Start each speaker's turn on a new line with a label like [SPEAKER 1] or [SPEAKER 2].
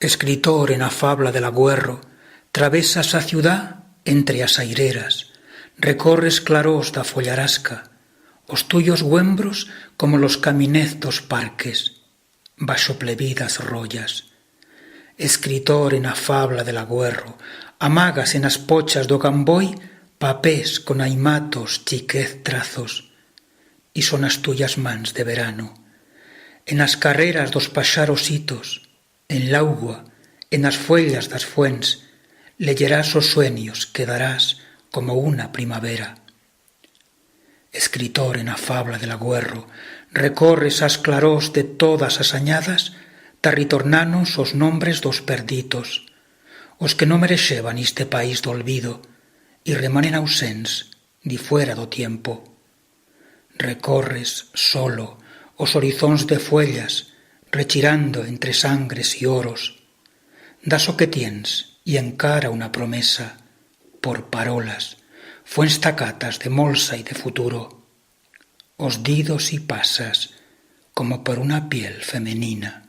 [SPEAKER 1] Escritor en a fabla del agüerro, travesas a ciudad entre as aireras, recorres clarós da follarasca, os tuyos güembros como los caminez dos parques, baixo plebidas rollas. Escritor en a fabla del agüerro, amagas en as pochas do gamboi papés con aimatos chiquez trazos, e son as tuyas mans de verano. En as carreras dos paxarositos, en l'augua, en as fuellas das fuents, leyerás os sueños que darás como una primavera. Escritor en a fabla del agüerro, recorres as clarós de todas as añadas, tarritornanos os nombres dos perditos, os que non merexeban este país do olvido, e remanen ausents di fuera do tiempo. Recorres solo os horizóns de fuellas, rechirando entre sangres e oros. Das o que tiens e encara una promesa, por parolas, fuents tacatas de molsa e de futuro. Os didos y pasas como por una piel femenina.